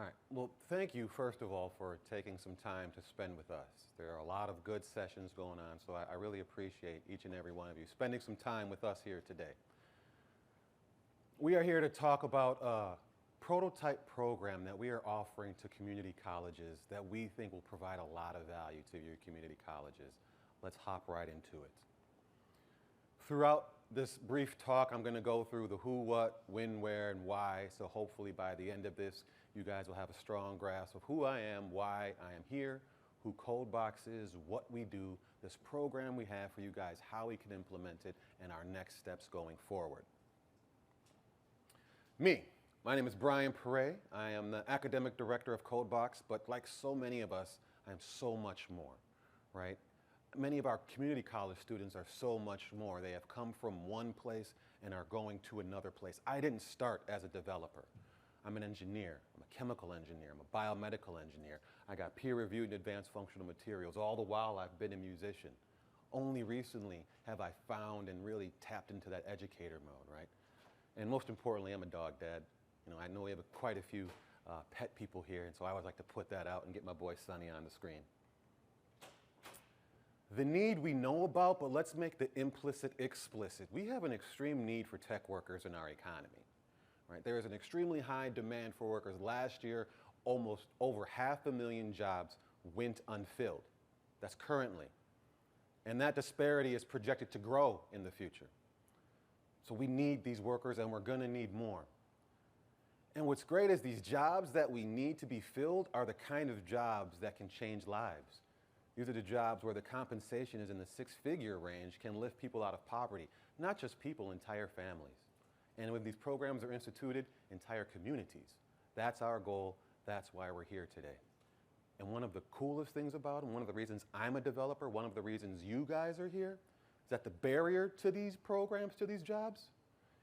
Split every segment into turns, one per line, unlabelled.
All right. Well, thank you, first of all, for taking some time to spend with us. There are a lot of good sessions going on, so I really appreciate each and every one of you spending some time with us here today. We are here to talk about a prototype program that we are offering to community colleges that we think will provide a lot of value to your community colleges. Let's hop right into it. Throughout this brief talk, I'm going to go through the who, what, when, where, and why, so hopefully by the end of this, you guys will have a strong grasp of who I am, why I am here, who CodeBoxx is, what we do, this program we have for you guys, how we can implement it, and our next steps going forward. My name is Brian Perret. I am the academic director of CodeBoxx, but like so many of us, I am so much more, right? Many of our community college students are so much more. They have come from one place and are going to another place. I didn't start as a developer. I'm an engineer. I'm a chemical engineer. I'm a biomedical engineer. I got peer-reviewed and advanced functional materials. All the while, I've been a musician. Only recently have I found and really tapped into that educator mode, right? And most importantly, I'm a dog dad. You know, I know we have quite a few pet people here, and so I always like to put that out and get my boy Sonny on the screen. The need we know about, but let's make the implicit explicit. We have an extreme need for tech workers in our economy. Right? There is an extremely high demand for workers. Last year, almost over 500,000 jobs went unfilled. That's currently. And that disparity is projected to grow in the future. So we need these workers, and we're going to need more. And what's great is these jobs that we need to be filled are the kind of jobs that can change lives. These are the jobs where the compensation is in the six-figure range, can lift people out of poverty, not just people, entire families. And when these programs are instituted, entire communities. That's our goal. That's why we're here today. And one of the coolest things about them, one of the reasons I'm a developer, one of the reasons you guys are here, is that the barrier to these programs, to these jobs,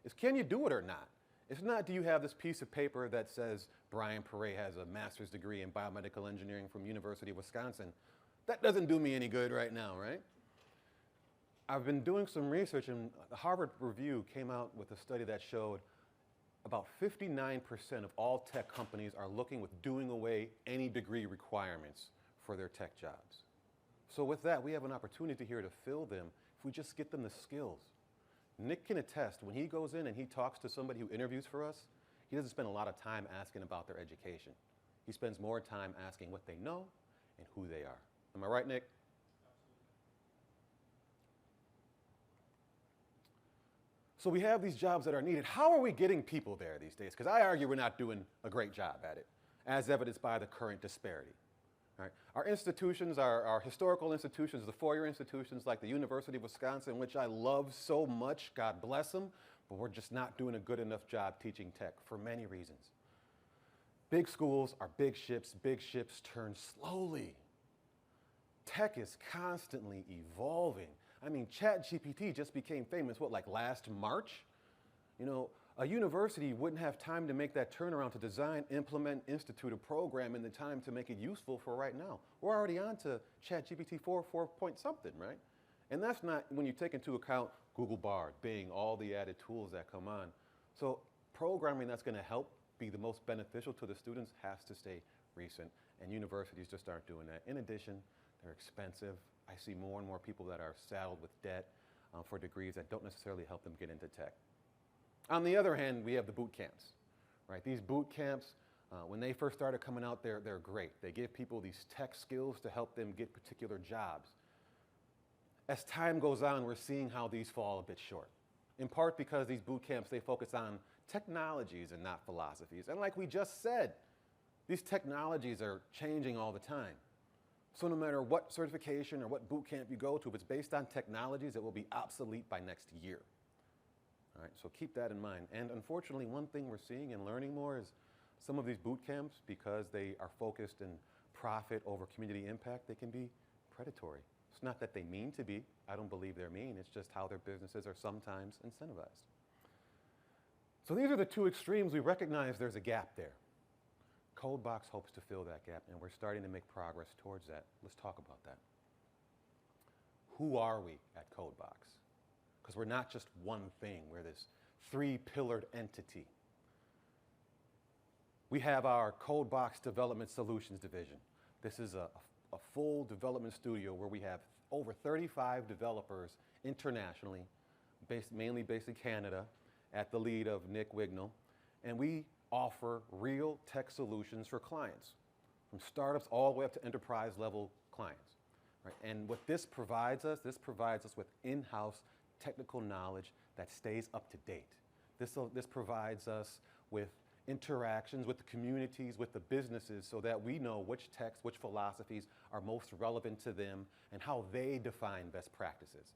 is can you do it or not? It's not do you have this piece of paper that says Brian Perret has a master's degree in biomedical engineering from University of Wisconsin. That doesn't do me any good right now, right? I've been doing some research, and the Harvard Review came out with a study that showed about 59% of all tech companies are looking with doing away any degree requirements for their tech jobs. So with that, we have an opportunity here to fill them if we just get them the skills. Nick can attest, when he goes in and he talks to somebody who interviews for us, he doesn't spend a lot of time asking about their education. He spends more time asking what they know and who they are. Am I right, Nick? So we have these jobs that are needed. How are we getting people there these days? Because I argue we're not doing a great job at it, as evidenced by the current disparity. All right? Our institutions, our historical institutions, the four-year institutions like the University of Wisconsin, which I love so much, God bless them, but we're just not doing a good enough job teaching tech for many reasons. Big schools are big ships turn slowly. Tech is constantly evolving. I mean, ChatGPT just became famous, what, like last March? You know, a university wouldn't have time to make that turnaround to design, implement, institute a program in the time to make it useful for right now. We're already on to ChatGPT 4 point something, right? And that's not when you take into account Google Bard, Bing, all the added tools that come on. So programming that's going to help be the most beneficial to the students has to stay recent, and universities just aren't doing that. In addition, they're expensive. I see more and more people that are saddled with debt for degrees that don't necessarily help them get into tech. On the other hand, we have the boot camps, right? These boot camps, when they first started coming out, they're great. They give people these tech skills to help them get particular jobs. As time goes on, we're seeing how these fall a bit short, in part because these boot camps, they focus on technologies and not philosophies. And like we just said, these technologies are changing all the time. So no matter what certification or what boot camp you go to, if it's based on technologies, it will be obsolete by next year. All right, so keep that in mind. And unfortunately, one thing we're seeing and learning more is some of these boot camps, because they are focused in profit over community impact, they can be predatory. It's not that they mean to be. I don't believe they're mean. It's just how their businesses are sometimes incentivized. So these are the two extremes. We recognize there's a gap there. CodeBoxx hopes to fill that gap, and we're starting to make progress towards that. Let's talk about that. Who are we at CodeBoxx? Because we're not just one thing. We're this three-pillared entity. We have our CodeBoxx Development Solutions Division. This is a full development studio where we have over 35 developers internationally, mainly based in Canada, at the lead of Nick Wignall. And we offer real tech solutions for clients, from startups all the way up to enterprise level clients. Right? And what this provides us with in-house technical knowledge that stays up to date. This provides us with interactions with the communities, with the businesses, so that we know which texts, which philosophies are most relevant to them and how they define best practices.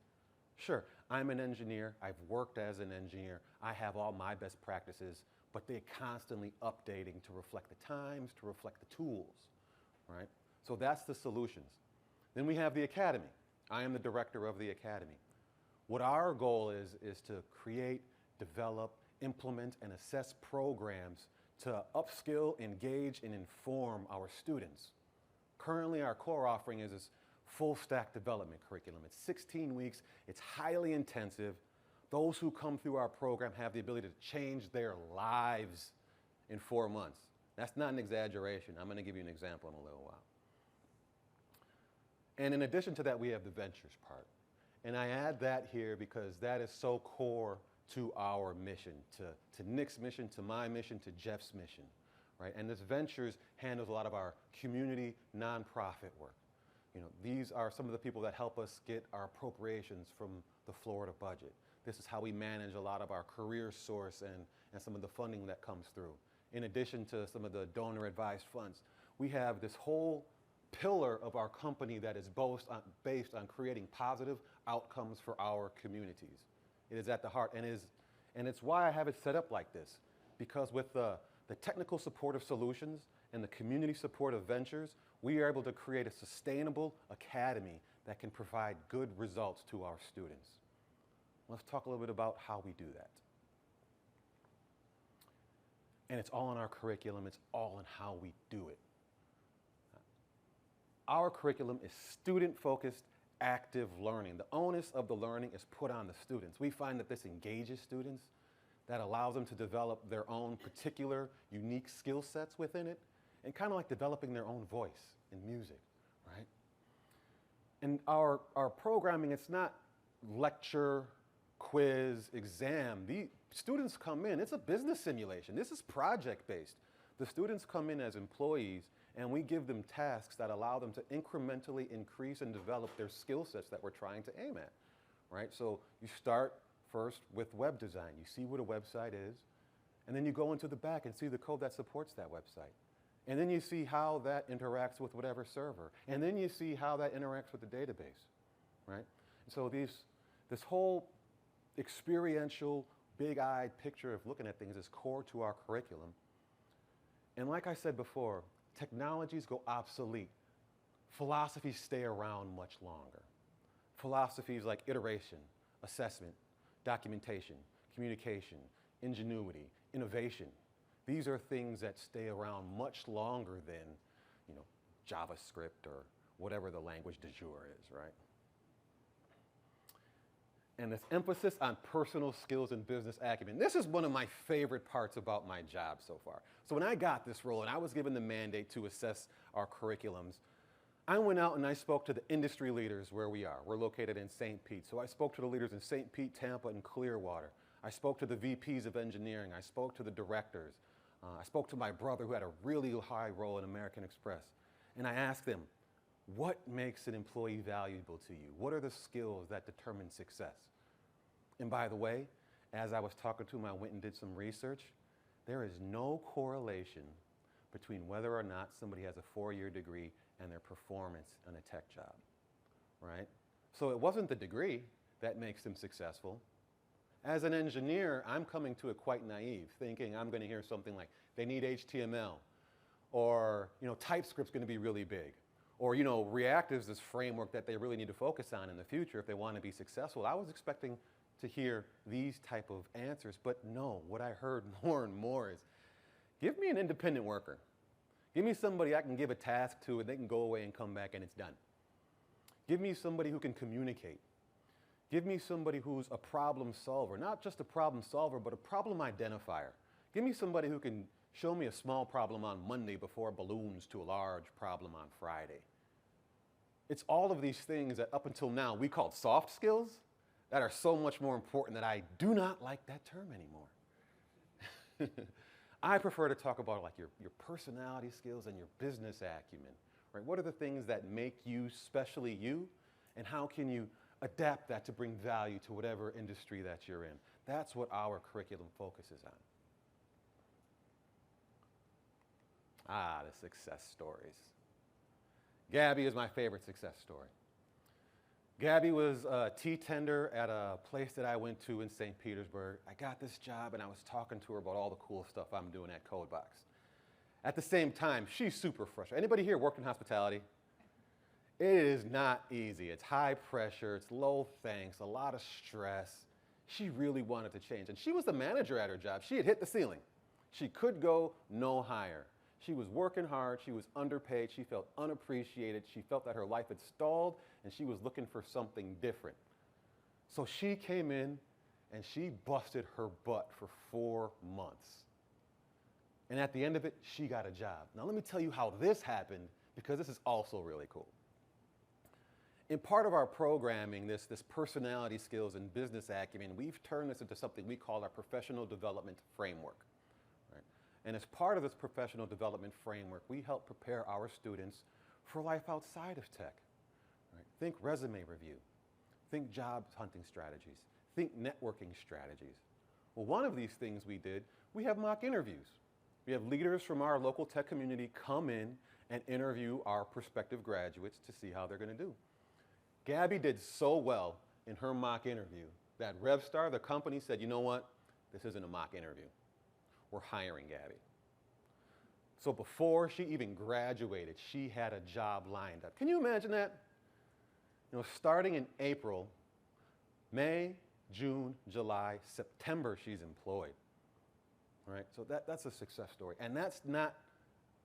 Sure, I'm an engineer, I've worked as an engineer, I have all my best practices, but they're constantly updating to reflect the times, to reflect the tools, right? So that's the solutions. Then we have the academy. I am the director of the academy. What our goal is to create, develop, implement, and assess programs to upskill, engage, and inform our students. Currently, our core offering is this full stack development curriculum. It's 16 weeks, it's highly intensive. Those who come through our program have the ability to change their lives in 4 months. That's not an exaggeration. I'm going to give you an example in a little while. And in addition to that, we have the ventures part. And I add that here because that is so core to our mission, to Nick's mission, to my mission, to Jeff's mission, right? And this ventures handles a lot of our community nonprofit work. You know, these are some of the people that help us get our appropriations from the Florida budget. This is how we manage a lot of our career source and some of the funding that comes through. In addition to some of the donor advised funds, we have this whole pillar of our company that is based on creating positive outcomes for our communities. It is at the heart, and it's why I have it set up like this, because with the technical support of solutions and the community support of ventures, we are able to create a sustainable academy that can provide good results to our students. Let's talk a little bit about how we do that. And it's all in our curriculum, it's all in how we do it. Our curriculum is student-focused, active learning. The onus of the learning is put on the students. We find that this engages students, that allows them to develop their own particular, unique skill sets within it, and kind of like developing their own voice in music, right? And our programming, it's not lecture, quiz, exam. The students come in, it's a business simulation. This is project-based. The students come in as employees, and we give them tasks that allow them to incrementally increase and develop their skill sets that we're trying to aim at, right? So you start first with web design. You see what a website is, and then you go into the back and see the code that supports that website. And then you see how that interacts with whatever server. And then you see how that interacts with the database, right? And so this whole experiential, big-eyed picture of looking at things is core to our curriculum. And like I said before, technologies go obsolete. Philosophies stay around much longer. Philosophies like iteration, assessment, documentation, communication, ingenuity, innovation. These are things that stay around much longer than, you know, JavaScript or whatever the language du jour is, right? And this emphasis on personal skills and business acumen. This is one of my favorite parts about my job so far. So when I got this role and I was given the mandate to assess our curriculums, I went out and I spoke to the industry leaders where we are. We're located in St. Pete. So I spoke to the leaders in St. Pete, Tampa, and Clearwater. I spoke to the VPs of engineering. I spoke to the directors. I spoke to my brother who had a really high role in American Express. And I asked them, what makes an employee valuable to you? What are the skills that determine success? And by the way, as I was talking to them, I went and did some research. There is no correlation between whether or not somebody has a 4-year degree and their performance in a tech job, right? So it wasn't the degree that makes them successful. As an engineer, I'm coming to it quite naive, thinking I'm going to hear something like, they need HTML, or, you know, TypeScript's going to be really big, or, you know, React is this framework that they really need to focus on in the future if they want to be successful. I was expecting to hear these type of answers, but no, what I heard more and more is, give me an independent worker. Give me somebody I can give a task to and they can go away and come back and it's done. Give me somebody who can communicate. Give me somebody who's a problem solver, not just a problem solver, but a problem identifier. Give me somebody who can Show me a small problem on Monday before it balloons to a large problem on Friday. It's all of these things that up until now we called soft skills that are so much more important that I do not like that term anymore. I prefer to talk about like your personality skills and your business acumen, right? What are the things that make you specially you, and how can you adapt that to bring value to whatever industry that you're in? That's what our curriculum focuses on. The success stories. Gabby is my favorite success story. Gabby was a tea tender at a place that I went to in St. Petersburg. I got this job and I was talking to her about all the cool stuff I'm doing at CodeBoxx. At the same time, she's super frustrated. Anybody here worked in hospitality? It is not easy. It's high pressure, it's low thanks, a lot of stress. She really wanted to change. And she was the manager at her job. She had hit the ceiling. She could go no higher. She was working hard, she was underpaid, she felt unappreciated, she felt that her life had stalled, and she was looking for something different. So she came in and she busted her butt for 4 months. And at the end of it, she got a job. Now let me tell you how this happened, because this is also really cool. In part of our programming, this personality skills and business acumen, we've turned this into something we call our professional development framework. And as part of this professional development framework, we help prepare our students for life outside of tech. Right? Think resume review, think job hunting strategies, think networking strategies. Well, one of these things we did, we have mock interviews. We have leaders from our local tech community come in and interview our prospective graduates to see how they're going to do. Gabby did so well in her mock interview that RevStar, the company, said, you know what, this isn't a mock interview. We're hiring Gabby. So before she even graduated, she had a job lined up. Can you imagine that? You know, starting in April, May, June, July, September, she's employed. All right, so that's a success story. And that's not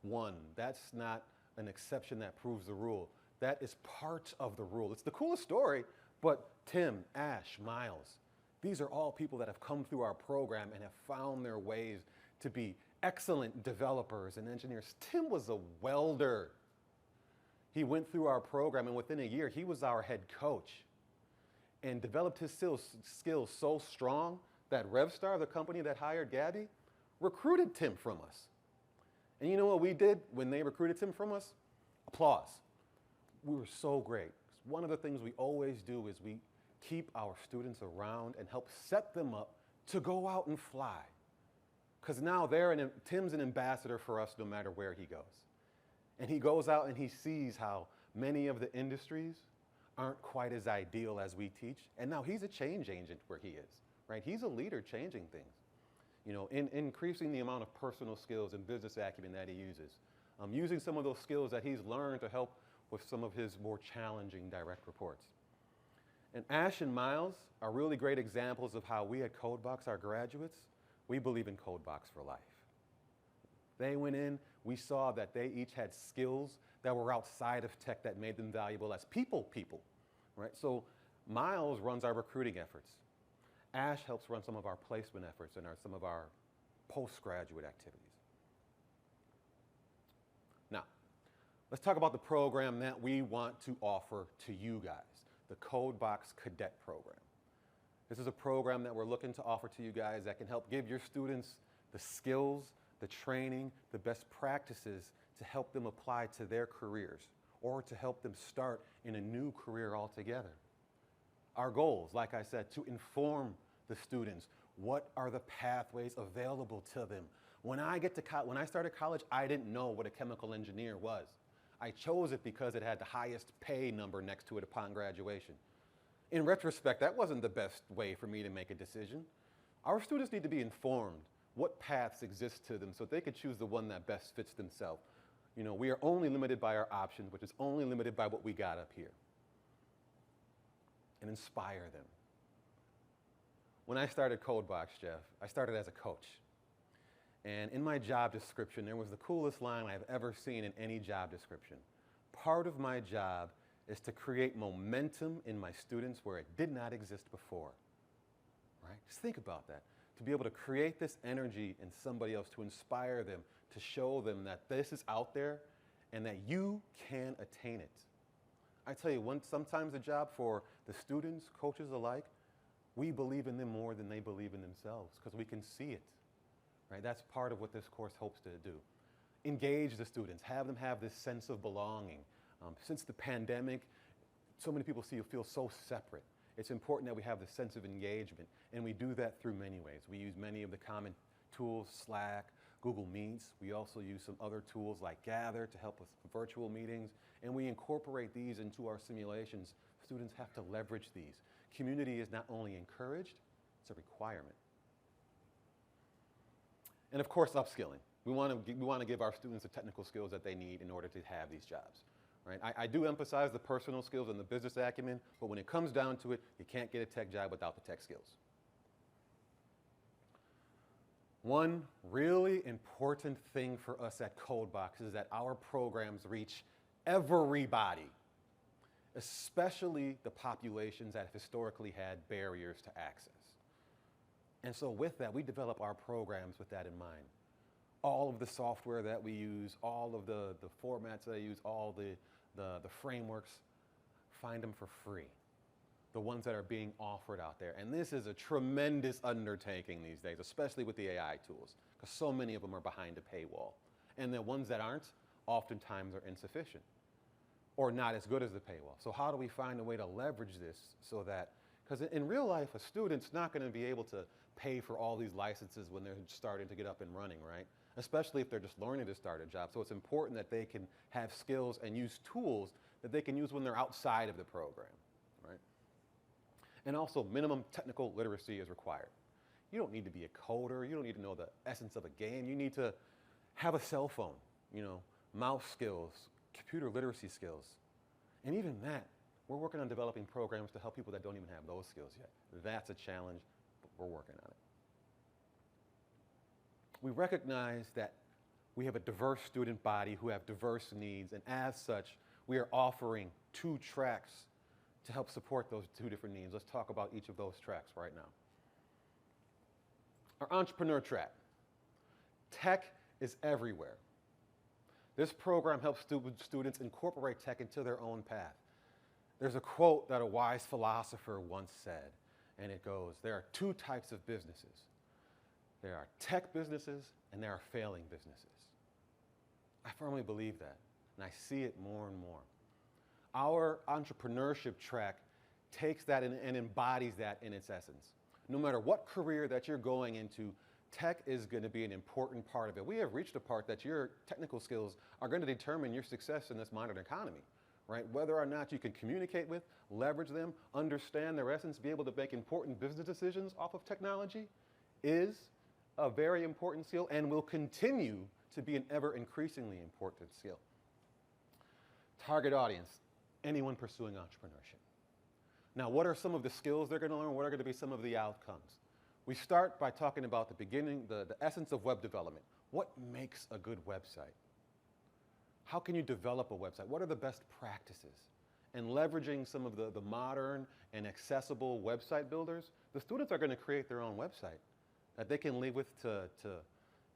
one. That's not an exception that proves the rule. That is part of the rule. It's the coolest story, but Tim, Ash, Miles, these are all people that have come through our program and have found their ways to be excellent developers and engineers. Tim was a welder. He went through our program, and within a year, he was our head coach and developed his skills so strong that RevStar, the company that hired Gabby, recruited Tim from us. And you know what we did when they recruited Tim from us? Applause. We were so great. One of the things we always do is we keep our students around and help set them up to go out and fly. Because now Tim's an ambassador for us no matter where he goes. And he goes out and he sees how many of the industries aren't quite as ideal as we teach. And now he's a change agent where he is, right? He's a leader changing things. You know, increasing the amount of personal skills and business acumen that he uses. Using some of those skills that he's learned to help with some of his more challenging direct reports. And Ash and Miles are really great examples of how we at CodeBoxx, our graduates, we believe in CodeBoxx for life. They went in, we saw that they each had skills that were outside of tech that made them valuable as people, right? So Miles runs our recruiting efforts. Ash helps run some of our placement efforts and some of our postgraduate activities. Now, let's talk about the program that we want to offer to you guys, the CodeBoxx Cadet Program. This is a program that we're looking to offer to you guys that can help give your students the skills, the training, the best practices to help them apply to their careers or to help them start in a new career altogether. Our goals, like I said, to inform the students what are the pathways available to them. When I started college, I didn't know what a chemical engineer was. I chose it because it had the highest pay number next to it upon graduation. In retrospect, that wasn't the best way for me to make a decision. Our students need to be informed what paths exist to them so they could choose the one that best fits themselves. You know, we are only limited by our options, which is only limited by what we got up here. And inspire them. When I started CodeBoxx, Jeff, I started as a coach. And in my job description, there was the coolest line I've ever seen in any job description. Part of my job is to create momentum in my students where it did not exist before. Right? Just think about that. to be able to create this energy in somebody else, to inspire them, to show them that this is out there and that you can attain it. I tell you, sometimes the job for the students, coaches alike, we believe in them more than they believe in themselves because we can see it, right? That's part of what this course hopes to do. Engage the students, have them have this sense of belonging. Since the pandemic, so many people feel so separate. It's important that we have this sense of engagement, and we do that through many ways. We use many of the common tools, Slack, Google Meets. We also use some other tools like Gather to help with virtual meetings, and we incorporate these into our simulations. Students have to leverage these. Community is not only encouraged, it's a requirement. And of course, upskilling. We want to give our students the technical skills that they need in order to have these jobs. Right? I do emphasize the personal skills and the business acumen, but when it comes down to it, you can't get a tech job without the tech skills. One really important thing for us at CodeBoxx is that our programs reach everybody, especially the populations that have historically had barriers to access. And so with that, we develop our programs with that in mind. All of the software that we use, all of the formats that I use, all the frameworks, find them for free. The ones that are being offered out there. And this is a tremendous undertaking these days, especially with the AI tools, because so many of them are behind a paywall. And the ones that aren't, oftentimes are insufficient or not as good as the paywall. So how do we find a way to leverage this so that, because in real life, a student's not going to be able to pay for all these licenses when they're starting to get up and running, right? Especially if they're just learning to start a job. So it's important that they can have skills and use tools that they can use when they're outside of the program, right? And also, minimum technical literacy is required. You don't need to be a coder. You don't need to know the essence of a game. You need to have a cell phone, mouse skills, computer literacy skills. And even that, we're working on developing programs to help people that don't even have those skills yet. That's a challenge, but we're working on it. We recognize that we have a diverse student body who have diverse needs, and as such, we are offering 2 tracks to help support those 2 different needs. Let's talk about each of those tracks right now. Our entrepreneur track. Tech is everywhere. This program helps students incorporate tech into their own path. There's a quote that a wise philosopher once said, and it goes, there are 2 types of businesses. There are tech businesses and there are failing businesses. I firmly believe that, and I see it more and more. Our entrepreneurship track takes that and embodies that in its essence. No matter what career that you're going into, tech is going to be an important part of it. We have reached a part that your technical skills are going to determine your success in this modern economy, right? Whether or not you can communicate with, leverage them, understand their essence, be able to make important business decisions off of technology is a very important skill and will continue to be an ever increasingly important skill. Target audience, anyone pursuing entrepreneurship. Now, what are some of the skills they're going to learn? What are going to be some of the outcomes? We start by talking about the beginning, the essence of web development. What makes a good website? How can you develop a website? What are the best practices? And leveraging some of the modern and accessible website builders, the students are going to create their own website that they can leave with to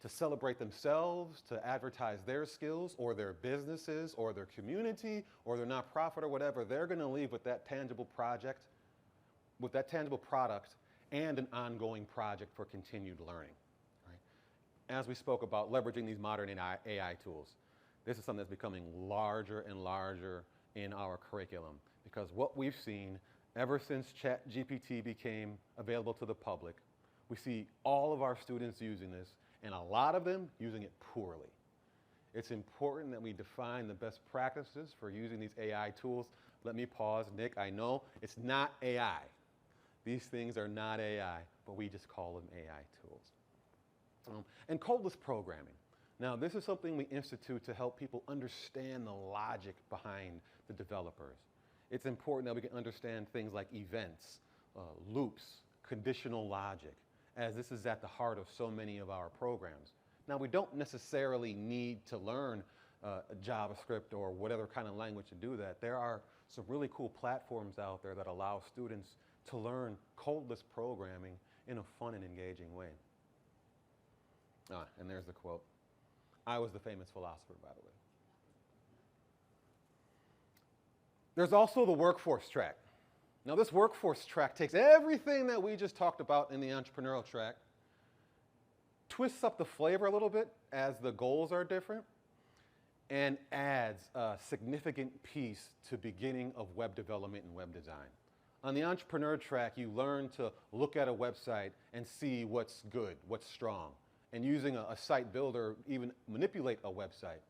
celebrate themselves, to advertise their skills or their businesses or their community or their nonprofit or whatever. They're going to leave with that tangible project, with that tangible product and an ongoing project for continued learning. Right? As we spoke about leveraging these modern AI tools, this is something that's becoming larger and larger in our curriculum because what we've seen ever since ChatGPT became available to the public, we see all of our students using this and a lot of them using it poorly. It's important that we define the best practices for using these AI tools. Let me pause, Nick, I know it's not AI. These things are not AI, but we just call them AI tools. And codeless programming. Now, this is something we institute to help people understand the logic behind the developers. It's important that we can understand things like events, loops, conditional logic, as this is at the heart of so many of our programs. Now, we don't necessarily need to learn JavaScript or whatever kind of language to do that. There are some really cool platforms out there that allow students to learn codeless programming in a fun and engaging way. And there's the quote. I was the famous philosopher, by the way. There's also the workforce track. Now, this workforce track takes everything that we just talked about in the entrepreneurial track, twists up the flavor a little bit as the goals are different, and adds a significant piece to beginning of web development and web design. On the entrepreneur track, you learn to look at a website and see what's good, what's strong, and using a site builder, even manipulate a website.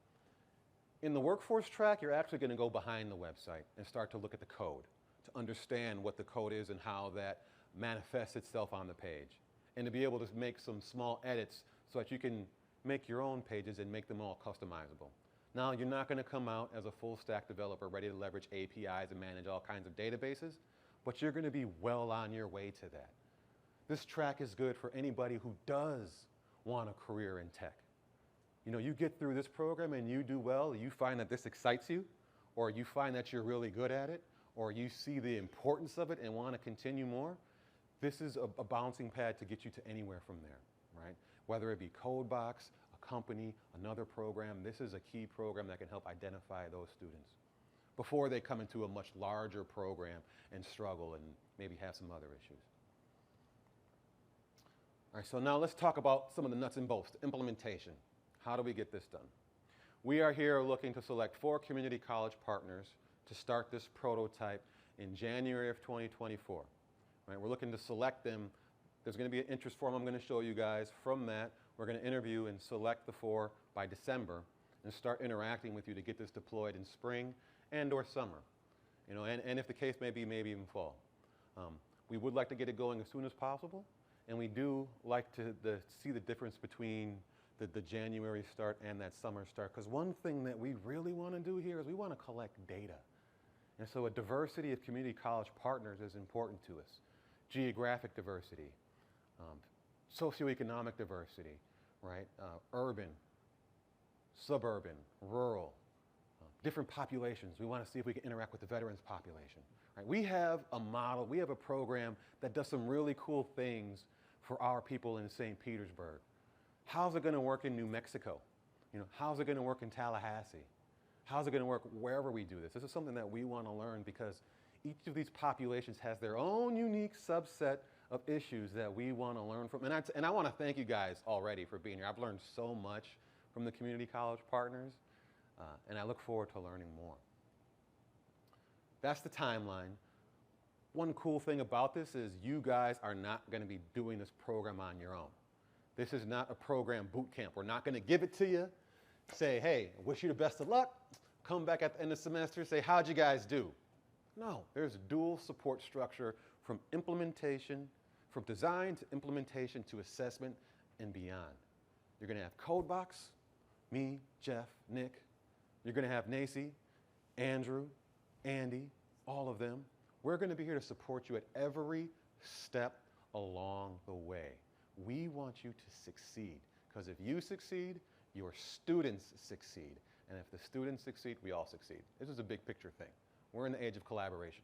In the workforce track, you're actually going to go behind the website and start to look at the code, to understand what the code is and how that manifests itself on the page, and to be able to make some small edits so that you can make your own pages and make them all customizable. Now, you're not going to come out as a full stack developer ready to leverage APIs and manage all kinds of databases, but you're going to be well on your way to that. This track is good for anybody who does want a career in tech. You know, you get through this program and you do well, you find that this excites you, or you find that you're really good at it, or you see the importance of it and want to continue more, this is a bouncing pad to get you to anywhere from there, right? Whether it be CodeBoxx, a company, another program, this is a key program that can help identify those students before they come into a much larger program and struggle and maybe have some other issues. All right, so now let's talk about some of the nuts and bolts, the implementation. How do we get this done? We are here looking to select 4 community college partners to start this prototype in January of 2024. Right, we're looking to select them. There's going to be an interest form I'm going to show you guys. From that, we're going to interview and select the 4 by December and start interacting with you to get this deployed in spring and or summer. You know, and if the case may be, maybe even fall. We would like to get it going as soon as possible, and we do like to see the difference between the January start and that summer start, because one thing that we really want to do here is we want to collect data. And so a diversity of community college partners is important to us. Geographic diversity, socioeconomic diversity, right? Urban, suburban, rural, different populations. We want to see if we can interact with the veterans population. Right? We have a model, we have a program that does some really cool things for our people in St. Petersburg. How's it going to work in New Mexico? You know, how's it going to work in Tallahassee? How's it going to work wherever we do this? This is something that we want to learn because each of these populations has their own unique subset of issues that we want to learn from. And I want to thank you guys already for being here. I've learned so much from the community college partners, and I look forward to learning more. That's the timeline. One cool thing about this is you guys are not going to be doing this program on your own. This is not a program boot camp. We're not going to give it to you, say, hey, wish you the best of luck, come back at the end of the semester, say, how'd you guys do? No, there's dual support structure from implementation, from design to implementation to assessment and beyond. You're going to have CodeBoxx, me, Jeff, Nick. You're going to have NACCE, Andrew, Andy, all of them. We're going to be here to support you at every step along the way. We want you to succeed, because if you succeed, your students succeed. And if the students succeed, we all succeed. This is a big picture thing. We're in the age of collaboration.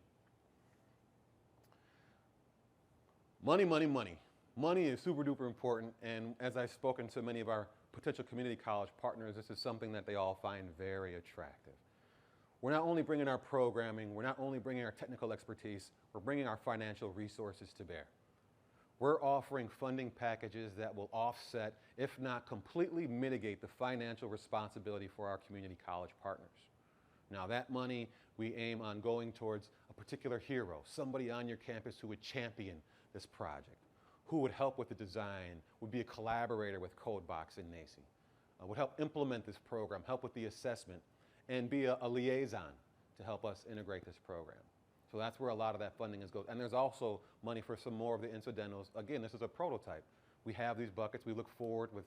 Money, money, money. Money is super duper important, and as I've spoken to many of our potential community college partners, this is something that they all find very attractive. We're not only bringing our programming, we're not only bringing our technical expertise, we're bringing our financial resources to bear. We're offering funding packages that will offset, if not completely mitigate, the financial responsibility for our community college partners. Now that money we aim on going towards a particular hero, somebody on your campus who would champion this project, who would help with the design, would be a collaborator with CodeBoxx and NACCE, would help implement this program, help with the assessment, and be a liaison to help us integrate this program. So that's where a lot of that funding is going. And there's also money for some more of the incidentals. Again, this is a prototype. We have these buckets. We look forward with,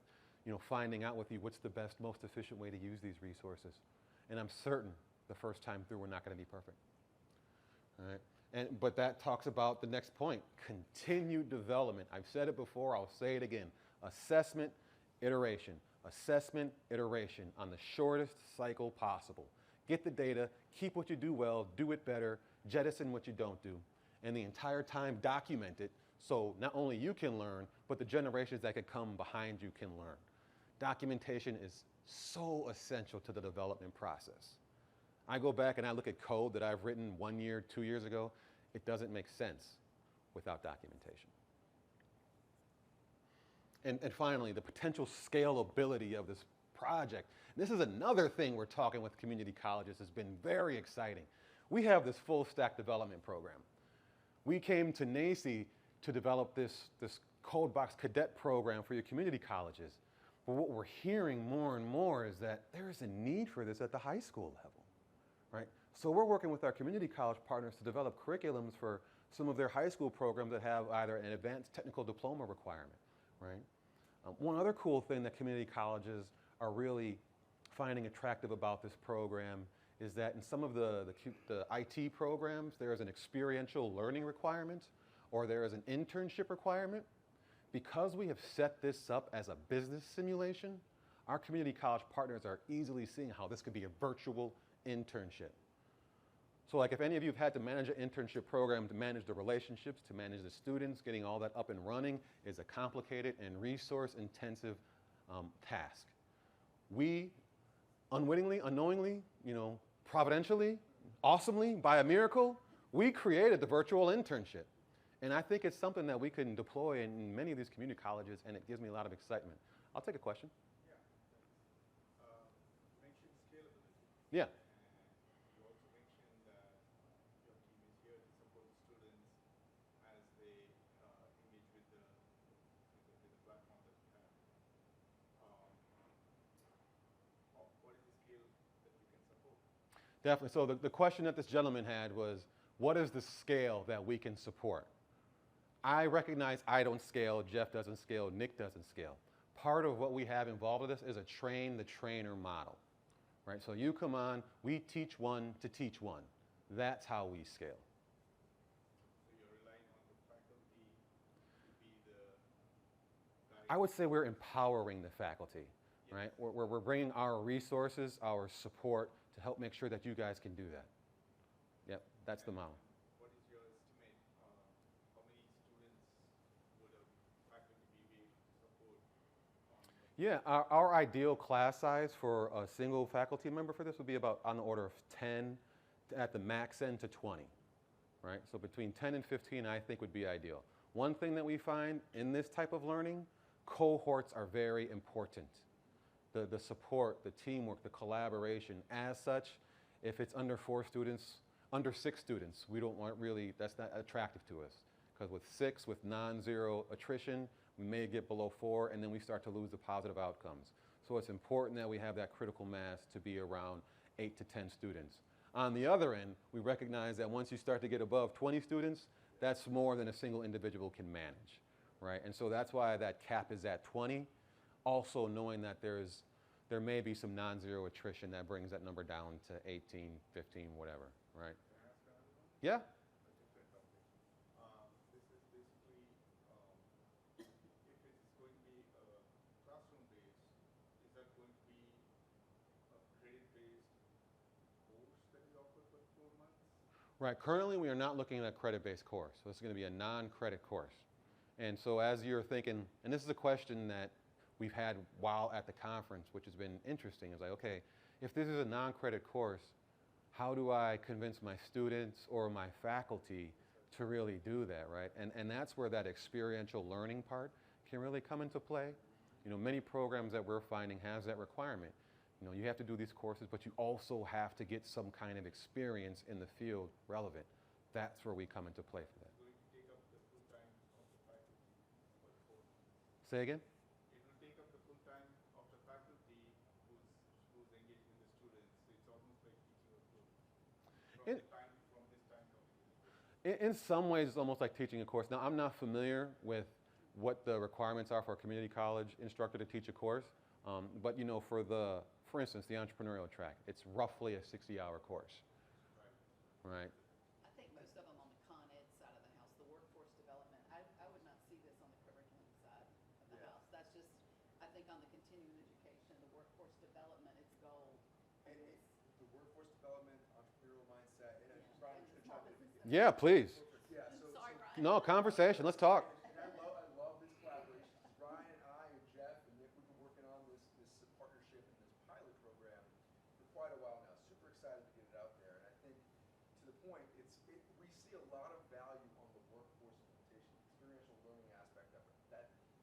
finding out with you what's the best, most efficient way to use these resources. And I'm certain the first time through we're not going to be perfect. All right? But that talks about the next point, continued development. I've said it before, I'll say it again. Assessment, iteration. Assessment, iteration on the shortest cycle possible. Get the data, keep what you do well, do it better, jettison what you don't do, and the entire time document it So not only you can learn, but the generations that could come behind you can learn. Documentation is so essential to the development process. I go back and I look at code that I've written 1 year, 2 years ago. It doesn't make sense without documentation. And finally, the potential scalability of this project. This is another thing we're talking with community colleges has been very exciting. We have this full stack development program. We came to NACCE to develop this CodeBoxx cadet program for your community colleges. But what we're hearing more and more is that there is a need for this at the high school level, right? So we're working with our community college partners to develop curriculums for some of their high school programs that have either an advanced technical diploma requirement, right? One other cool thing that community colleges are really finding attractive about this program is that in some of the IT programs, there is an experiential learning requirement or there is an internship requirement. Because we have set this up as a business simulation, our community college partners are easily seeing how this could be a virtual internship. So like if any of you have had to manage an internship program to manage the relationships, to manage the students, getting all that up and running is a complicated and resource-intensive task. We unwittingly, unknowingly, providentially, awesomely, by a miracle, we created the virtual internship. And I think it's something that we can deploy in many of these community colleges, and it gives me a lot of excitement. I'll take a question.
Yeah. You mentioned scalability.
Yeah.
And you also mentioned that your team is here to support the students as they engage with the platform that you have. What is the scale that you can support?
Definitely. So the question that this gentleman had was, what is the scale that we can support? I recognize I don't scale, Jeff doesn't scale, Nick doesn't scale. Part of what we have involved with this is a train the trainer model, right? So you come on, we teach one to teach one. That's how we scale.
So you're relying on the faculty to be the guide?
I would say we're empowering the faculty, right? We're bringing our resources, our support to help make sure that you guys can do that. Yep, that's the model.
What is your estimate? How many students would a faculty be able to support?
Yeah, our ideal class size for a single faculty member for this would be about on the order of 10, at the max end to 20, right? So between 10 and 15 I think would be ideal. One thing that we find in this type of learning, cohorts are very important. The support, the teamwork, the collaboration. As such, if it's under 4 students, under 6 students, we don't want really, that's not attractive to us. Because with 6, with non-zero attrition, we may get below 4 and then we start to lose the positive outcomes. So it's important that we have that critical mass to be around 8 to 10 students. On the other end, we recognize that once you start to get above 20 students, that's more than a single individual can manage, right? And so that's why that cap is at 20. Also knowing that there may be some non-zero attrition that brings that number down to 18, 15, whatever, right?
Can I ask another one?
Yeah.
A different topic. This is basically, if it's going to be classroom-based, is that going to be a credit-based course that you offer for 4 months?
Right, currently we are not looking at a credit-based course. So it's going to be a non-credit course. And so as you're thinking, and this is a question that we've had while at the conference, which has been interesting, is like, okay, if this is a non-credit course, how do I convince my students or my faculty to really do that, right? And that's where that experiential learning part can really come into play. Many programs that we're finding has that requirement. You have to do these courses, but you also have to get some kind of experience in the field relevant. That's where we come into play for that.
Going to take up the full time of the faculty for 4 months.
Say again?
It will take up the full time of the faculty who's engaging with the students. So it's almost like teaching a course from this time coming.
In some ways, it's almost like teaching a course. Now, I'm not familiar with what the requirements are for a community college instructor to teach a course, but for instance, the entrepreneurial track, it's roughly a 60-hour course, right?
I think most of them on the con ed side of the house, the workforce development, I would not see this on the curriculum side of the house. That's just, I think on the continuing education, the workforce development, its goal
And
is.
the workforce development, entrepreneurial mindset, and Brian,
Yeah,
I'm just
small
gonna chime in.
business.
Yeah, please.
Yeah,
Sorry, Brian.
No, conversation. Let's talk.
And I love this collaboration. Ryan and I and Jeff and Nick, we've been working on this partnership and this pilot program for quite a while now. Super excited to get it out there. And I think, to the point, we see a lot of value on the workforce implementation, experiential learning aspect of it.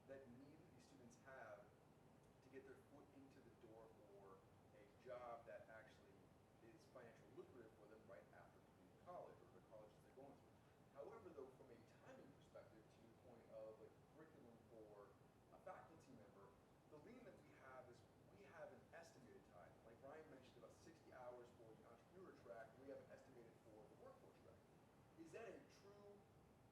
That need that these students have to get their foot into the door for a job that actually is financially lucrative for them right after completing college or the colleges they're going through. However, though, from a timing perspective, to your point of like curriculum for a faculty member, the lean that we have is we have an estimated time. Like Ryan mentioned, about 60 hours for the entrepreneur track, we have it estimated for the workforce track. Is that a true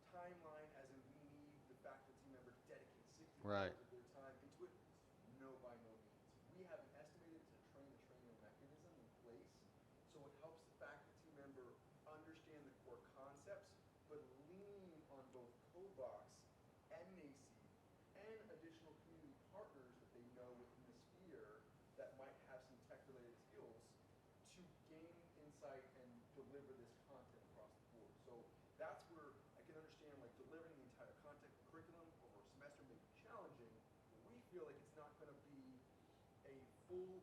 timeline, as in we need the faculty member to dedicate 60
Right.
hours of their time into it? No, by no means. We have an estimated train-the-trainer mechanism in place, so it helps the faculty member understand the core concepts, but lean on both CodeBoxx and NACCE and additional community partners that they know within the sphere that might have some tech-related skills to gain insight and deliver this content across the board. So that's where I can understand like delivering the entire content curriculum over a semester may be challenging, but we feel like it's not going to be a full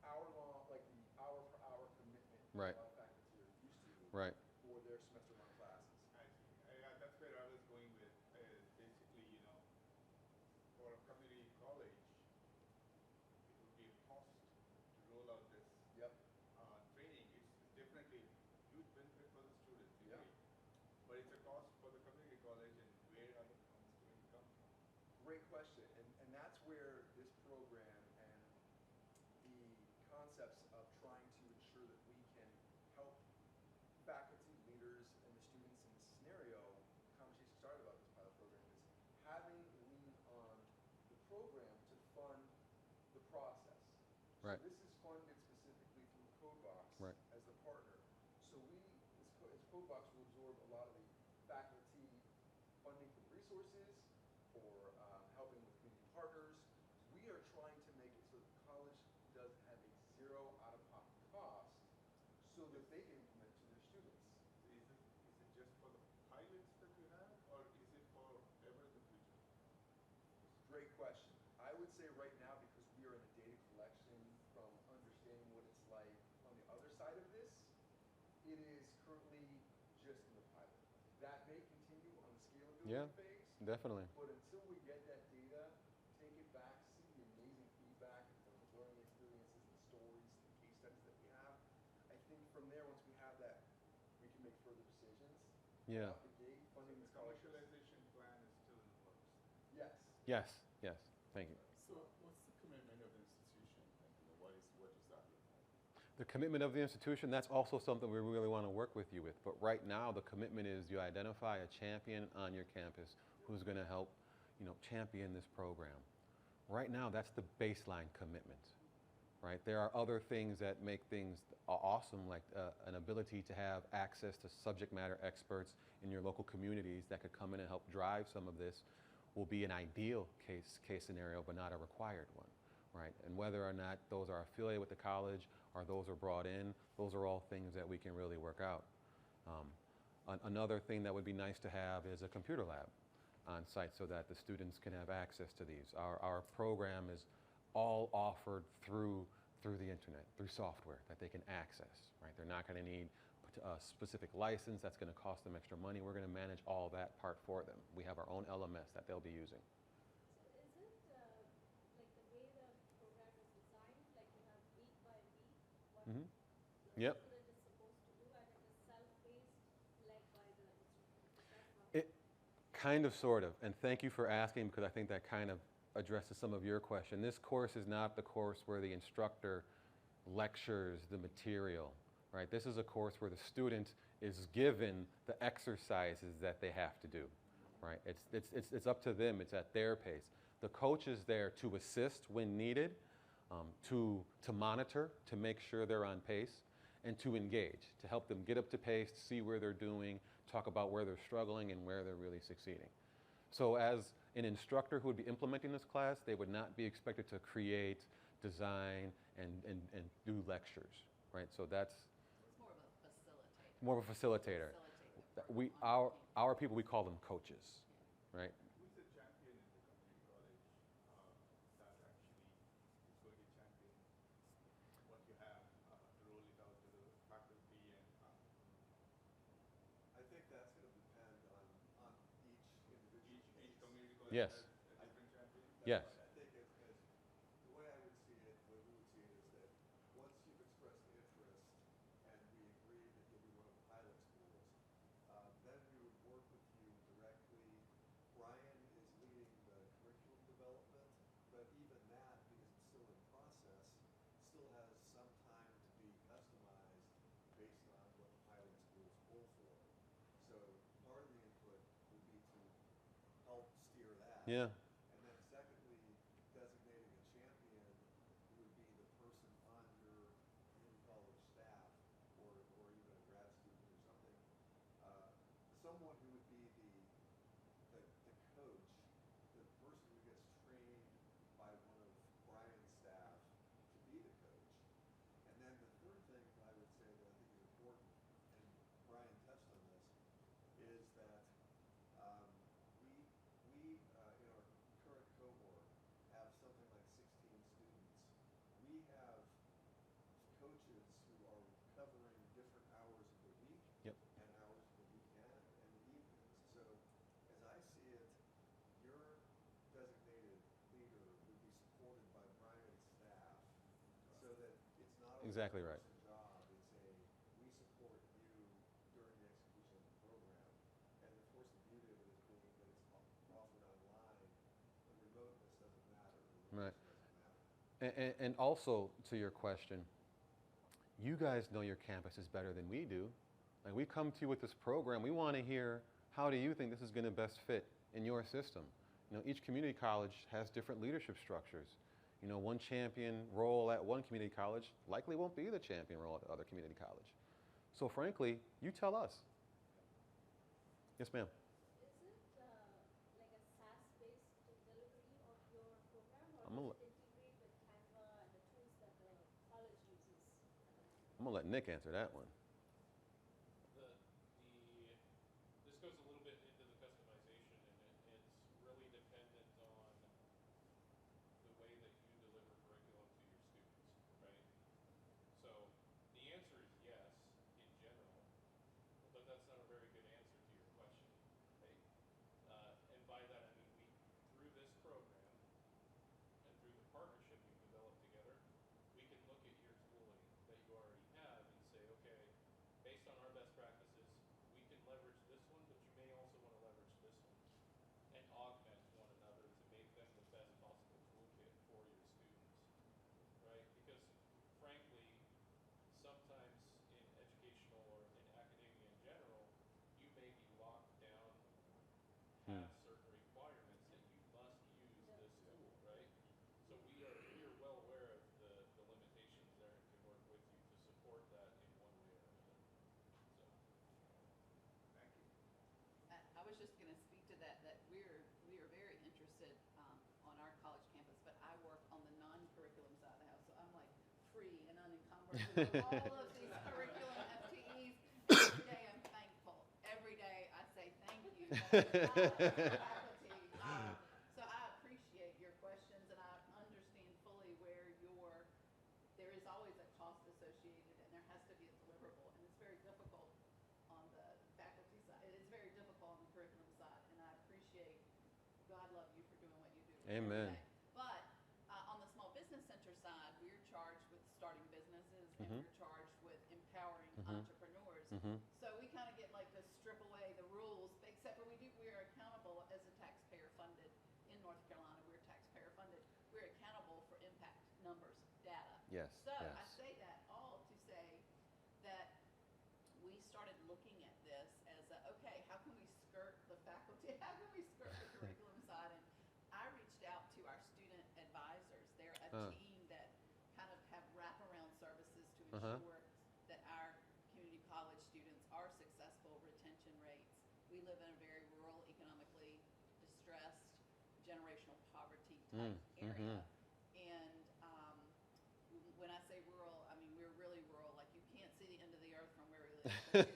hour-long, like the hour-per-hour commitment
Right.
that a lot of faculty are used to
Right.
for their semester-long classes.
I see. Yeah, that's where I was going with, is basically, for a community college, it would be a cost to roll out this
Yep.
training. It's definitely a huge benefit for the students,
Yeah.
but it's a cost for the community college, and where are the funds going to come from?
Great question, and that's where this program and the concepts of trying to ensure that we can help faculty, leaders, and the students in this scenario, the conversation started about this pilot program, is having lean on the program to fund the process.
Right.
So this is funded specifically through CodeBoxx
Right.
as the partner. So as CodeBoxx will absorb a lot of the faculty funding for the resources, for helping with community partners. We are trying to make it so that the college does have a zero out-of-pocket cost so that they can implement to their students.
Is it just for the pilots that you have, or is it for ever in the future?
Great question. I would say right now, because we are in the data collection from understanding what it's like on the other side of this, it is currently just in the pilot. That may continue on the scalability
Yeah.
phase,
Definitely.
but until we get that data, take it back, see the amazing feedback from the learning experiences, the stories, the case studies that we have, I think from there, once we have that, we can make further decisions.
Yeah.
Out the gate, funding
The
these colleges.
commercialization plan is still in the works.
Yes.
Yes. Yes. Thank you.
So what's the commitment of the institution, and what does that look like?
The commitment of the institution, that's also something we really want to work with you with. But right now, the commitment is you identify a champion on your campus who's going to help, champion this program. Right now, that's the baseline commitment, right? There are other things that make things awesome, like an ability to have access to subject matter experts in your local communities that could come in and help drive some of this will be an ideal case scenario, but not a required one, right? And whether or not those are affiliated with the college or those are brought in, those are all things that we can really work out. Another thing that would be nice to have is a computer lab on site so that the students can have access to these. Our program is all offered through the internet, through software that they can access, right? They're not going to need a specific license that's going to cost them extra money. We're going to manage all that part for them. We have our own LMS that they'll be using.
So is it like the way the program is designed, like you have week by week, what
Mhm.
the
Yep.
student is supposed to do, and it is self-paced, led by the instructor? Is that how
It kind of, sort of, and thank you for asking because I think that kind of addresses some of your question. This course is not the course where the instructor lectures the material, right? This is a course where the student is given the exercises that they have to do, right? It's up to them. It's at their pace. The coach is there to assist when needed, to monitor, to make sure they're on pace, and to engage, to help them get up to pace, see where they're doing, talk about where they're struggling and where they're really succeeding. So as an instructor who would be implementing this class, they would not be expected to create, design, and do lectures, right? So that's
It's more of a facilitator.
more of a facilitator.
Facilitate the
Our people, we call them coaches, right?
Who's the champion in the community college that actually is going to champion what you have to roll it out to the faculty and
I think that's going to depend on each individual
each
case.
community college
Yes.
has a different champion?
That's
Yes.
right. I think as the way I would see it, the way we would see it is that once you've expressed interest and we agree that you'll be one of the pilot schools, then we would work with you directly. Brian is leading the curriculum development, but even that, because it's still in process, still has some time to be customized based on what the pilot schools pull for. So part of the input will be to help steer that.
Yeah.
And then secondly, designating a champion who would be the person on your community college staff or even a grad student or something. Someone who would be the coach, the person who gets trained by one of Brian's staff to be the coach. And then the third thing I would say that I think is important, and Brian touched on this, is that we in our current cohort have something like 16 students. We have coaches who are covering different hours of the week
Yep.
and hours of the weekend and the evenings. So as I see it, your designated leader would be supported by Brian's staff so that it's not a
Exactly right.
one-person job. It's we support you during the execution of the program. And of course the beauty of it is being that it's offered online. The remoteness doesn't matter. The
Right.
location doesn't matter.
And also to your question, you guys know your campuses better than we do. Like, we come to you with this program, we want to hear, how do you think this is going to best fit in your system? You know, each community college has different leadership structures. You know, one champion role at one community college likely won't be the champion role at the other community college. So frankly, you tell us. Yes, ma'am.
Is it like a SaaS-based delivery of your program, or
I'm gonna
does it integrate with Canva and the tools that the college uses?
I'm going to let Nick answer that one.
This goes a little bit into the customization, and it's really dependent on the way that you deliver curriculum to your students, right? So the answer is yes, in general, but that's not a very good answer to your question, right? And by that I mean through this program and through the partnership we've developed together, we can look at your tooling that you already have and say, okay, based on our best practices, we can leverage this one, but you may also want to leverage this one and augment one another to make them the best possible toolkit for your students, right? Because frankly, sometimes in educational or in academia in general, you may be locked down, have certain requirements that you must use this tool, right? So we are well aware of the limitations there and can work with you to support that in one way or another. So.
Thank you.
I was just going to speak to that we are very interested on our college campus, but I work on the non-curriculum side of the house, so I'm like free and unencumbered with all of these curriculum FTEs. Every day I'm thankful. Every day I say thank you to the faculty. So I appreciate your questions, and I understand fully where there is always a cost associated, and there has to be a deliverable, and it's very difficult on the faculty side. It is very difficult on the curriculum side, and I appreciate, God love you for doing what you do.
Amen.
Every day. But on the small business center side, we're charged with starting businesses, and we're charged with empowering entrepreneurs. So we kind of get like to strip away the rules, except for we are accountable as a taxpayer funded in North Carolina. We're taxpayer funded. We're accountable for impact numbers, data.
Yes,
So
yes.
I say that all to say that we started looking at this as okay, how can we skirt the faculty? How can we skirt the curriculum side? And I reached out to our student advisors. They're a team that kind of have wraparound services to ensure that our community college students are successful. Retention rates. We live in a very rural, economically distressed, generational poverty type area. And when I say rural, I mean we're really rural. Like, you can't see the end of the earth from where we live.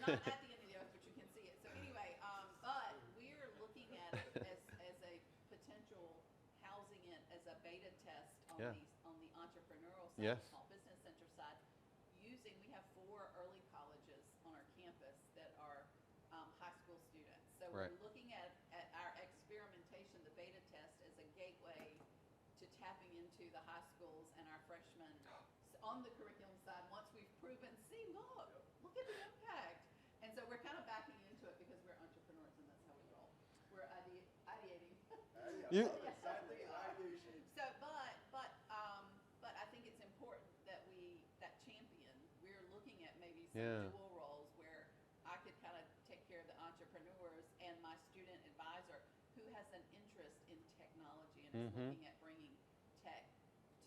not at the end of the oath, but you can see it. So anyway, but we're looking at it as a potential housing it as a beta test on
Yeah.
on the entrepreneurial side,
Yes.
the small business center side. We have 4 early colleges on our campus that are high school students. So
Right.
we're looking at our experimentation, the beta test, as a gateway to tapping into the high schools and our freshmen on the curriculum side. Once we've proven, see, look at the impact. And so we're kind of backing into it because we're entrepreneurs and that's how we roll. We're ideating.
You-
Exactly, ideation.
So, but I think it's important that that champion, we're looking at maybe some
Yeah.
dual roles where I could kind of take care of the entrepreneurs and my student advisor who has an interest in technology and is looking at bringing tech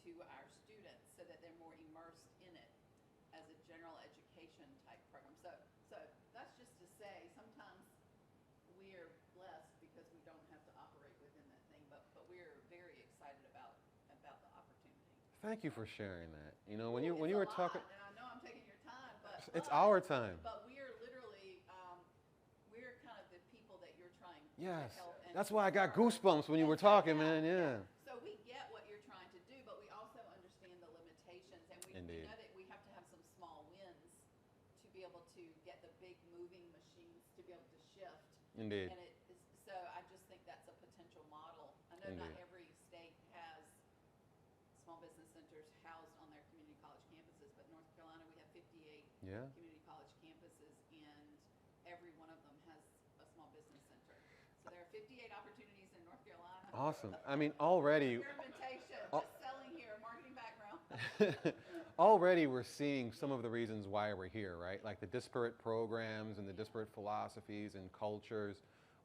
to our students so that they're more immersed in it as a general education type program. So that's just to say sometimes we're blessed because we don't have to operate within that thing, but we're very excited about the opportunity.
Thank you for sharing that. You know, when
Ooh,
you
it's
were
a
talking,
lot, and I know I'm taking your time, but
it's our time.
But we're literally we're kind of the people that you're trying
Yes.
to help. And
That's why I got
serve.
goosebumps when you were
That's right,
talking, man. Yeah.
So we get what you're trying to do, but we also understand the limitations, and we
Indeed.
know that we have to have some small wins to be able to get the big moving machines to be able to shift.
Indeed.
And so I just think that's a potential model. I know not
Indeed.
every state has small business centers housed on their community college campuses, but North Carolina, we have 58
Yeah.
community college campuses, and every one of them has a small business center. So there are 58 opportunities in North Carolina.
Awesome. I mean, already,
Experimentation,
Oh.
just selling here, marketing background.
already we're seeing some of the reasons why we're here, right? Like the disparate programs and the disparate philosophies and cultures.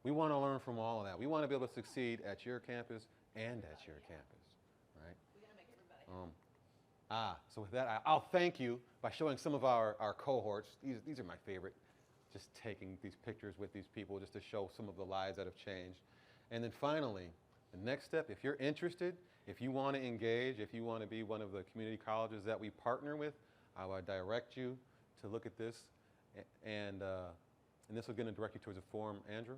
We want to learn from all of that. We want to be able to succeed at your campus and at your campus, right?
We gotta make everybody happy.
So with that, I'll thank you by showing some of our cohorts. These are my favorite, just taking these pictures with these people just to show some of the lives that have changed. And then finally, the next step, if you're interested, if you want to engage, if you want to be one of the community colleges that we partner with, I would direct you to look at this. And this will get direct you towards a form. Andrew,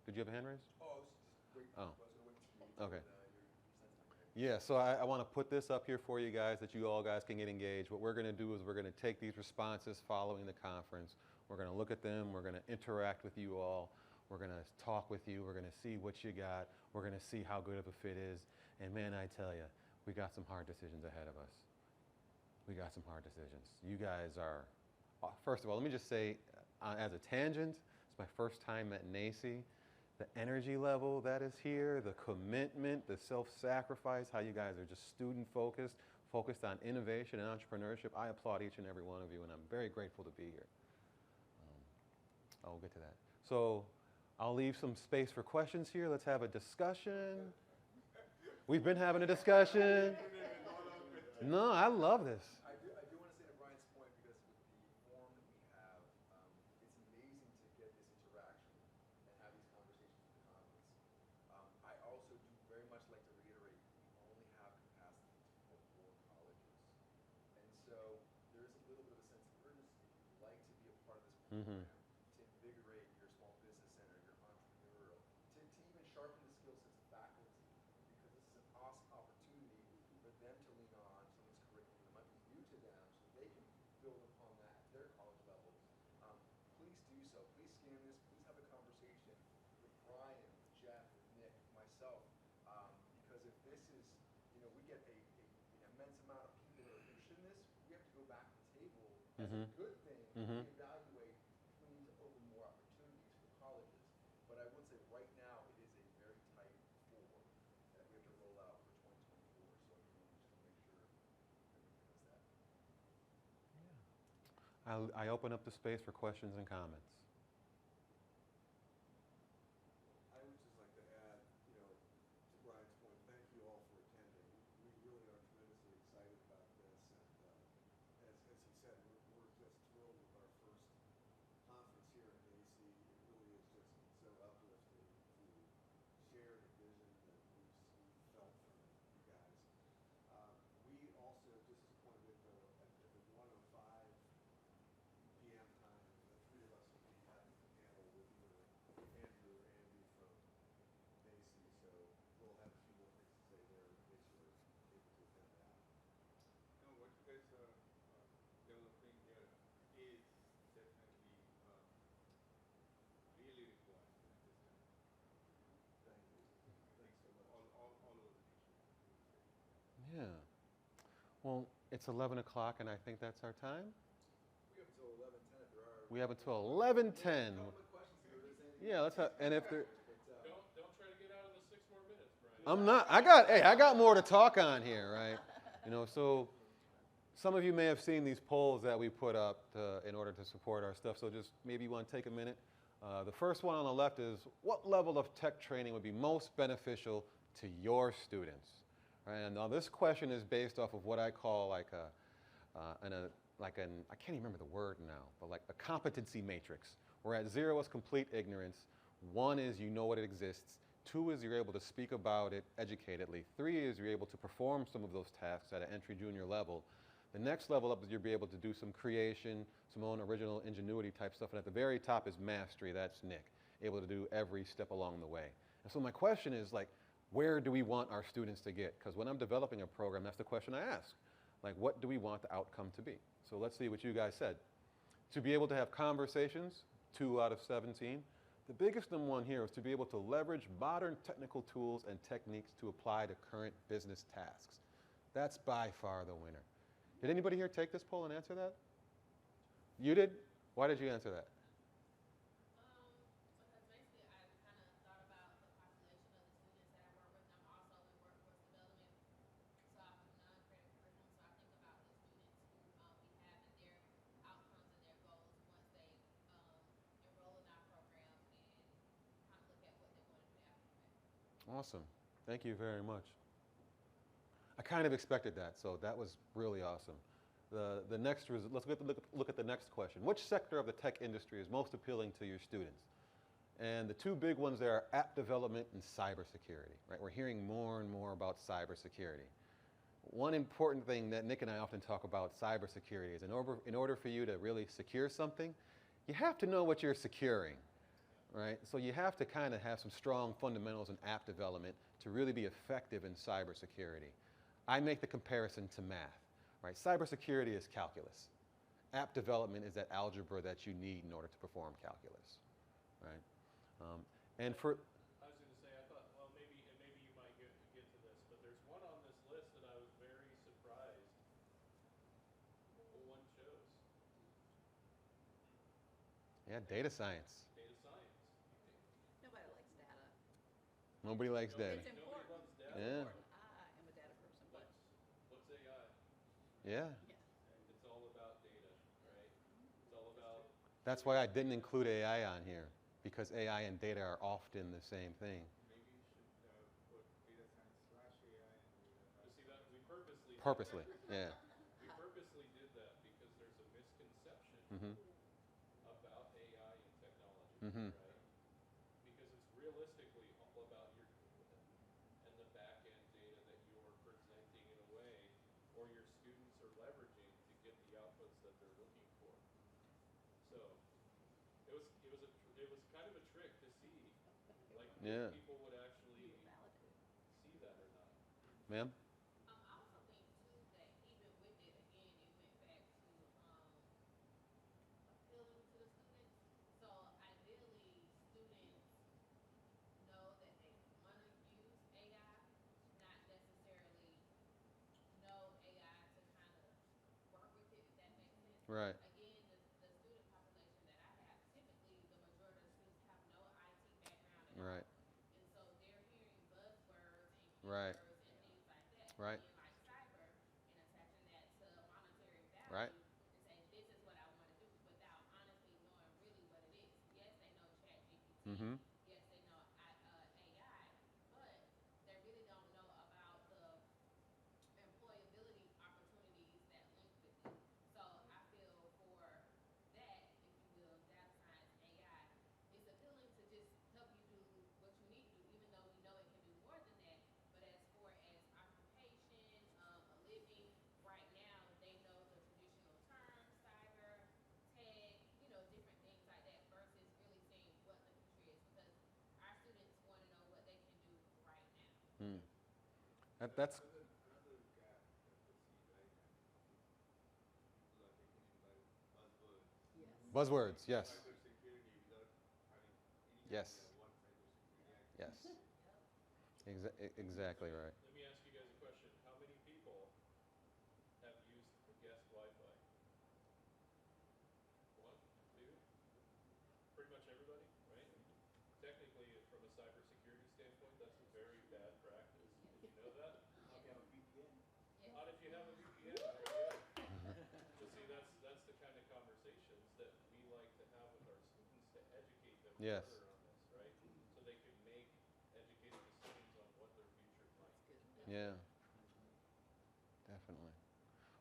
did you have a hand raised?
Oh, I was just waiting.
Oh.
I was going to wait for you.
Okay.
Your
Yeah, so I want to put this up here for you guys that you all guys can get engaged. What we're going to do is we're going to take these responses following the conference. We're going to look at them. We're going to interact with you all. We're going to talk with you. We're going to see what you got. We're going to see how good of a fit is. And man, I tell you, we got some hard decisions ahead of us. We got some hard decisions. You guys are, first of all, let me just say, as a tangent, it's my first time at NACCE. The energy level that is here, the commitment, the self-sacrifice, how you guys are just student-focused, focused on innovation and entrepreneurship. I applaud each and every one of you, and I'm very grateful to be here. I'll get to that. So I'll leave some space for questions here. Let's have a discussion. We've been having a discussion. No, I love this.
I do want to say to Brian's point, because with the forum that we have, it's amazing to get this interaction and have these conversations with the conference. I also do very much like to reiterate, we only have capacity for 4 colleges. And so there is a little bit of a sense of urgency if you'd like to be a part of this program, to invigorate your small business center, your entrepreneurial, to even sharpen the skill sets of faculty, because this is an awesome opportunity for them to lean on someone's curriculum that might be new to them so they can build upon that at their college level. Please do so. Please scan this. Please have a conversation with Brian, with Jeff, with Nick, myself, because if this is, we get an immense amount of people that are interested in this, we have to go back to the table as a good thing and evaluate if we need to open more opportunities for colleges. But I would say right now it is a very tight 4 that we have to roll out for 2024. So just to make sure everyone does that.
I open up the space for questions and comments.
I would just like to add, to Brian's point, thank you all for attending. We really are tremendously excited about this, and as he said, we're just thrilled with our first conference here at NACCE. It really is just so uplifting to share the vision that we've felt from you guys. We also, just as a point of info, at the 1:05 p.m. time, the 3
Well, it's 11 o'clock, and I think that's our time.
We have until 11:10 if there are.
We have until 11:10.
A couple of questions if there is anything.
Yeah, let's have, and if there,
Don't try to get out in the 6 more minutes, Brian.
I'm not, hey, I got more to talk on here, right? You know, so some of you may have seen these polls that we put up in order to support our stuff, so just maybe you want to take a minute. The first one on the left is, what level of tech training would be most beneficial to your students? Right, and now this question is based off of what I call like I can't even remember the word now, but like a competency matrix, where at 0 is complete ignorance, 1 is you know what it exists, 2 is you're able to speak about it educatedly, 3 is you're able to perform some of those tasks at an entry junior level. The next level up is you'll be able to do some creation, some own original ingenuity type stuff, and at the very top is mastery, that's Nick, able to do every step along the way. And so my question is like, where do we want our students to get? Because when I'm developing a program, that's the question I ask. Like, what do we want the outcome to be? So let's see what you guys said. To be able to have conversations, 2 out of 17. The biggest one here is to be able to leverage modern technical tools and techniques to apply to current business tasks. That's by far the winner. Did anybody here take this poll and answer that? You did? Why did you answer that?
Because basically I kind of thought about the population of the students that I work with. I'm also in workforce development, so I'm a non-credit curriculum. So I think about the students who we have and their outcomes and their goals once they enroll in our program and kind of look at what they want to do after that.
Awesome. Thank you very much. I kind of expected that, so that was really awesome. The next, let's look at the next question. Which sector of the tech industry is most appealing to your students? And the 2 big ones there are app development and cybersecurity, right? We're hearing more and more about cybersecurity. One important thing that Nick and I often talk about cybersecurity is in order for you to really secure something, you have to know what you're securing, right? So you have to kind of have some strong fundamentals in app development to really be effective in cybersecurity. I make the comparison to math, right? Cybersecurity is calculus. App development is that algebra that you need in order to perform calculus, right? And for
I was going to say, I thought, well, maybe you might get to this, but there's one on this list that I was very surprised one chose.
yeah, data science.
Data science.
Nobody likes data.
Nobody likes data.
It's
Nobody
important.
loves data.
Yeah.
I am a data person, but
What's AI?
Yeah.
yeah.
It's all about data, right? It's all about.
That's why I didn't include AI on here, because AI and data are often the same thing.
Maybe you should put data science slash AI and data.
You see that we purposely.
Purposely, yeah.
We purposely did that because there's a misconception
Mm-hmm.
about AI and technology,
Mm-hmm.
right? Because it's realistically all about your data and the back-end data that you're presenting in a way, or your students are leveraging to get the outputs that they're looking for. So it was kind of a trick to see, like,
Yeah.
if people would actually
Validate.
see that or not.
Ma'am?
I also think too that even with it, again, it went back to appealing to the students. So ideally, students know that they want to use AI, not necessarily know AI to kind of work with it, if that makes sense.
Right.
Again, the student population that I have, typically the majority of students have no IT background at
Right.
all. And so they're hearing buzzwords and
Right.
keywords and things like that.
Right.
And like cyber and attaching that to monetary value
Right.
and saying this is what I want to do without honestly knowing really what it is. Yes, they know chat GPT.
Mm-hmm.
Yes, they know AI, but they really don't know about the employability opportunities that link with it. So I feel for that, if you will, data science, AI, it's appealing to just help you do what you need to do, even though we know it can do more than that. But as far as occupation, a living, right now they know the traditional terms, cyber, tech, different things like that, versus really seeing what the future is, because our students want to know what they can do right now.
Mm. That's
Another gap that we see, right? People are taken in by buzzwords.
Yes.
buzzwords, yes.
Cybersecurity without having any
Yes.
idea what cybersecurity actually
Yes.
is.
Exactly right.
Let me ask you guys a question. How many people much everybody, right? Technically, from a cybersecurity standpoint, that's a very bad practice. Did you know that?
If you have a VPN.
Not if you have a VPN. There you go. So see, that's the kind of conversations that we like to have with our students to educate them
Yes.
further on this, right? So they can make educated decisions on what their future might be.
Yeah. Definitely.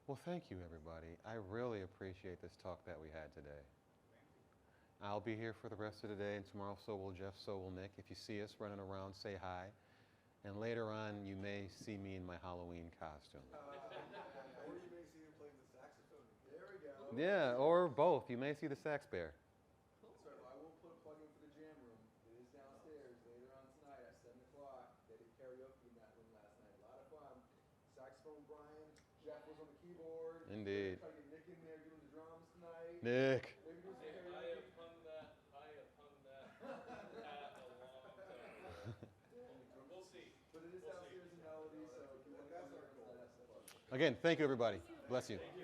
Well, thank you, everybody. I really appreciate this talk that we had today. I'll be here for the rest of the day, and tomorrow so will Jeff, so will Nick. If you see us running around, say hi. And later on, you may see me in my Halloween costume.
Or you may see him playing the saxophone.
There we go.
Yeah, or both. You may see the sax bear.
That's right. Well, I will put a plug in for the jam room. It is downstairs later on tonight at 7 o'clock. They did karaoke in that room last night. A lot of fun. Saxophone Brian. Jeff was on the keyboard.
Indeed.
Try to get Nick in there doing the drums tonight.
Nick.
Maybe do some
I
karaoke.
have hung that hat a long time ago. We'll see.
But it is
We'll see.
downstairs in Melody, so if you want to come there, that's fun.
Again, thank you, everybody. Bless you.
Thank you.